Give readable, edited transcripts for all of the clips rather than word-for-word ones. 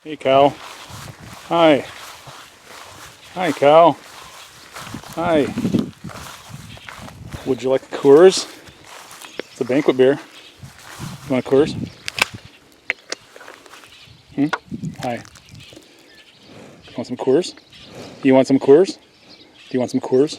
Hey, cow. Hi. Hi, cow. Hi. Would you like a Coors? It's a banquet beer. You want a Coors? Hi. You want some Coors? You want some Coors? Do you want some Coors?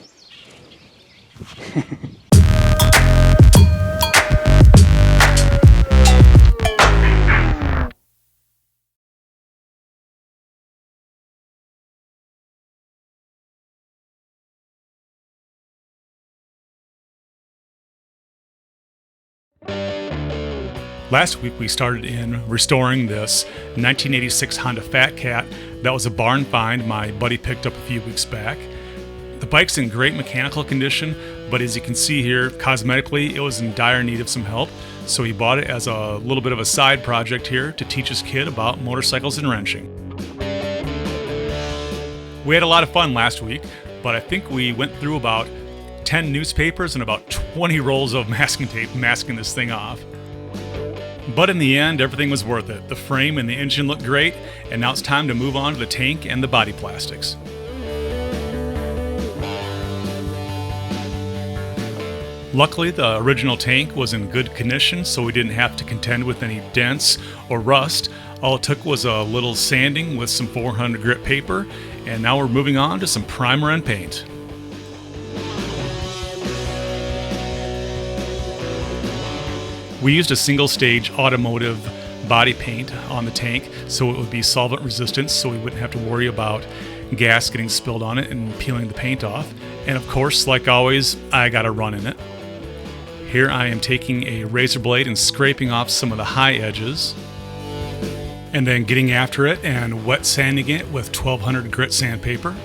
Last week we started in restoring this 1986 Honda Fat Cat. That was a barn find my buddy picked up a few weeks back. The bike's in great mechanical condition, but as you can see here, cosmetically it was in dire need of some help, so he bought it as a little bit of a side project here to teach his kid about motorcycles and wrenching. We had a lot of fun last week, but I think we went through about 10 newspapers and about 20 rolls of masking tape masking this thing off. But in the end, everything was worth it. The frame and the engine looked great, and now it's time to move on to the tank and the body plastics. Luckily, the original tank was in good condition, so we didn't have to contend with any dents or rust. All it took was a little sanding with some 400 grit paper, and now we're moving on to some primer and paint. We used a single-stage automotive body paint on the tank so it would be solvent resistant, so we wouldn't have to worry about gas getting spilled on it and peeling the paint off. And of course, like always, I got a run in it. Here I am taking a razor blade and scraping off some of the high edges, and then getting after it and wet sanding it with 1200 grit sandpaper.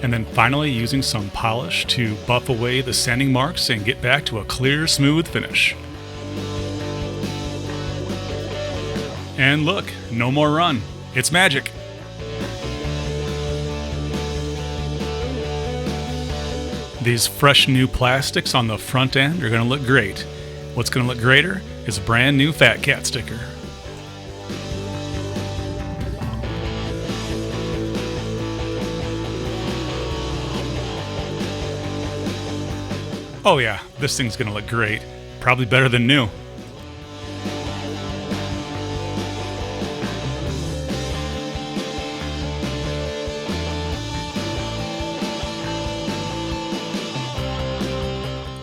And then finally using some polish to buff away the sanding marks and get back to a clear, smooth finish. And look, no more run. It's magic. These fresh new plastics on the front end are going to look great. What's going to look greater is a brand new Fat Cat sticker. Oh yeah, this thing's gonna look great. Probably better than new.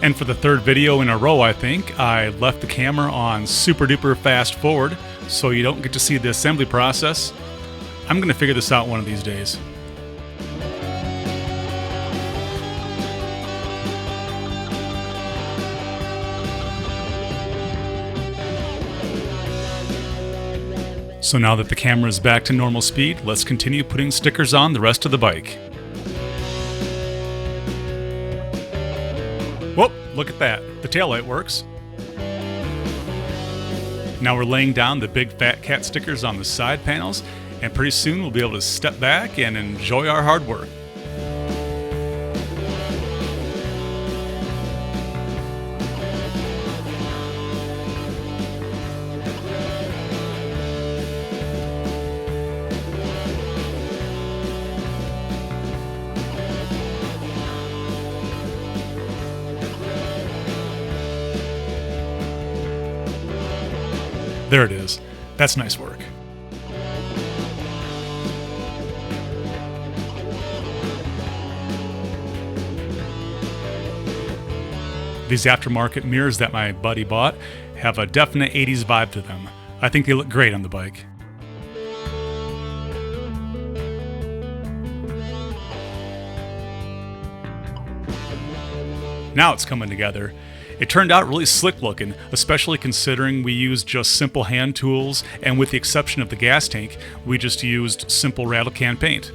And for the third video in a row, I think, I left the camera on super duper fast forward, so you don't get to see the assembly process. I'm gonna figure this out one of these days. So now that the camera is back to normal speed, let's continue putting stickers on the rest of the bike. Whoop, look at that. The taillight works. Now we're laying down the big Fat Cat stickers on the side panels, and pretty soon we'll be able to step back and enjoy our hard work. There it is. That's nice work. These aftermarket mirrors that my buddy bought have a definite 80s vibe to them. I think they look great on the bike. Now it's coming together. It turned out really slick looking, especially considering we used just simple hand tools, and with the exception of the gas tank, we just used simple rattle can paint.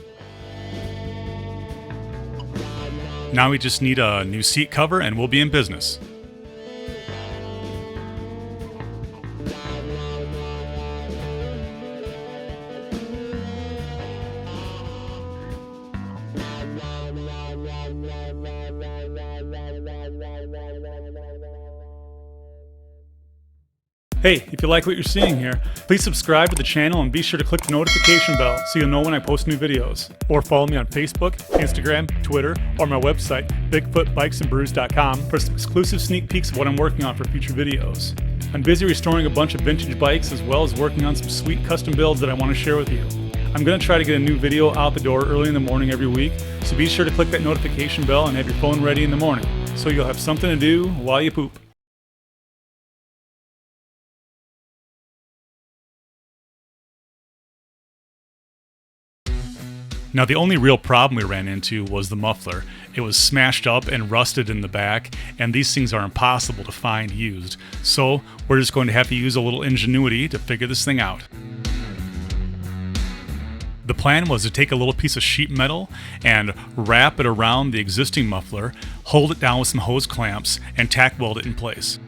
Now we just need a new seat cover and we'll be in business. Hey, if you like what you're seeing here, please subscribe to the channel and be sure to click the notification bell so you'll know when I post new videos. Or follow me on Facebook, Instagram, Twitter, or my website, BigfootBikesandBrews.com, for some exclusive sneak peeks of what I'm working on for future videos. I'm busy restoring a bunch of vintage bikes as well as working on some sweet custom builds that I want to share with you. I'm going to try to get a new video out the door early in the morning every week, so be sure to click that notification bell and have your phone ready in the morning so you'll have something to do while you poop. Now, the only real problem we ran into was the muffler. It was smashed up and rusted in the back, and these things are impossible to find used. So we're just going to have to use a little ingenuity to figure this thing out. The plan was to take a little piece of sheet metal and wrap it around the existing muffler, hold it down with some hose clamps, and tack weld it in place.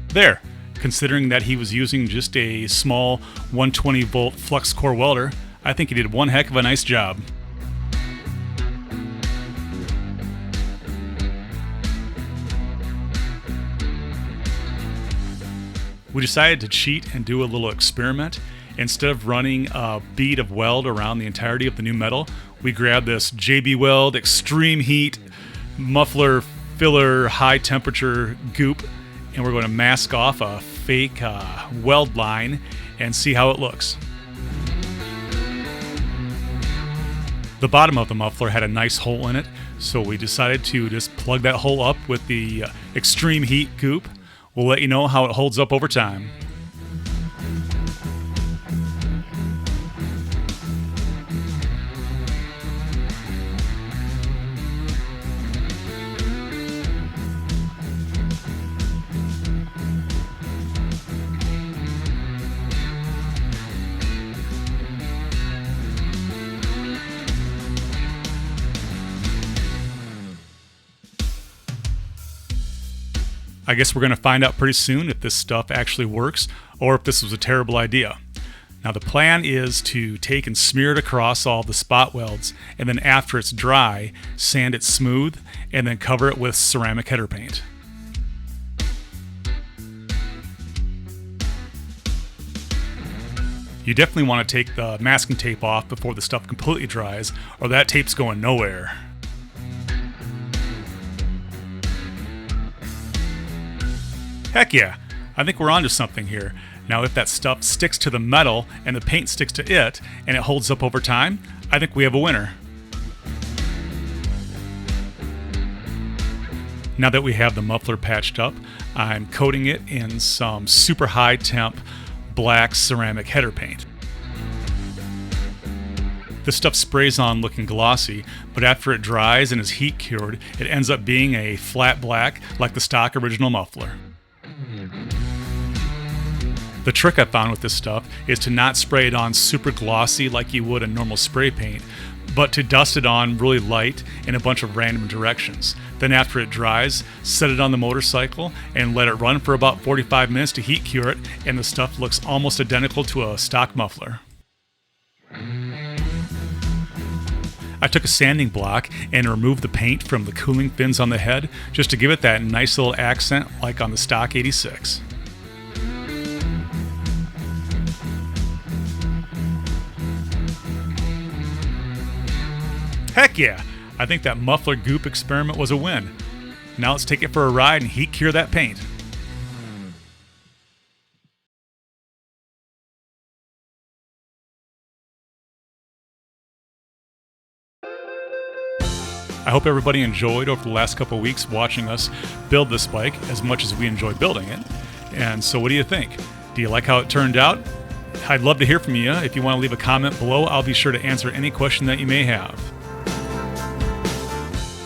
There, considering that he was using just a small 120 volt flux core welder, I think he did one heck of a nice job. We decided to cheat and do a little experiment. Instead of running a bead of weld around the entirety of the new metal, we grabbed this JB Weld extreme heat muffler filler high temperature goop, and we're going to mask off a fake weld line and see how it looks. The bottom of the muffler had a nice hole in it, so we decided to just plug that hole up with the extreme heat goop. We'll let you know how it holds up over time. I guess we're going to find out pretty soon if this stuff actually works or if this was a terrible idea. Now the plan is to take and smear it across all the spot welds, and then after it's dry, sand it smooth and then cover it with ceramic header paint. You definitely want to take the masking tape off before the stuff completely dries, or that tape's going nowhere. Heck yeah, I think we're onto something here. Now if that stuff sticks to the metal and the paint sticks to it and it holds up over time, I think we have a winner. Now that we have the muffler patched up, I'm coating it in some super high temp black ceramic header paint. This stuff sprays on looking glossy, but after it dries and is heat cured, it ends up being a flat black like the stock original muffler. The trick I found with this stuff is to not spray it on super glossy like you would a normal spray paint, but to dust it on really light in a bunch of random directions. Then after it dries, set it on the motorcycle and let it run for about 45 minutes to heat cure it, and the stuff looks almost identical to a stock muffler. I took a sanding block and removed the paint from the cooling fins on the head just to give it that nice little accent like on the stock 86. Heck yeah! I think that muffler goop experiment was a win. Now let's take it for a ride and heat cure that paint. I hope everybody enjoyed over the last couple of weeks watching us build this bike as much as we enjoy building it. And so what do you think? Do you like how it turned out? I'd love to hear from you. If you want to leave a comment below, I'll be sure to answer any question that you may have.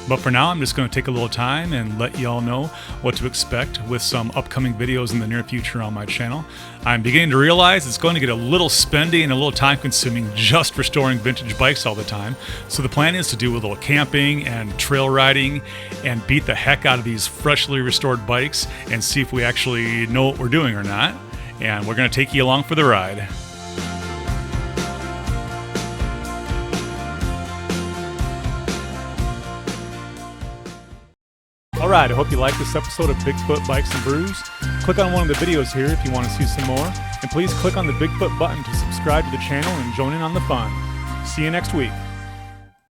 But for now, I'm just going to take a little time and let y'all know what to expect with some upcoming videos in the near future on my channel. I'm beginning to realize it's going to get a little spendy and a little time consuming just restoring vintage bikes all the time. So the plan is to do a little camping and trail riding and beat the heck out of these freshly restored bikes and see if we actually know what we're doing or not. And we're going to take you along for the ride. Alright, I hope you liked this episode of Bigfoot Bikes and Brews. Click on one of the videos here if you want to see some more, and please click on the Bigfoot button to subscribe to the channel and join in on the fun. See you next week.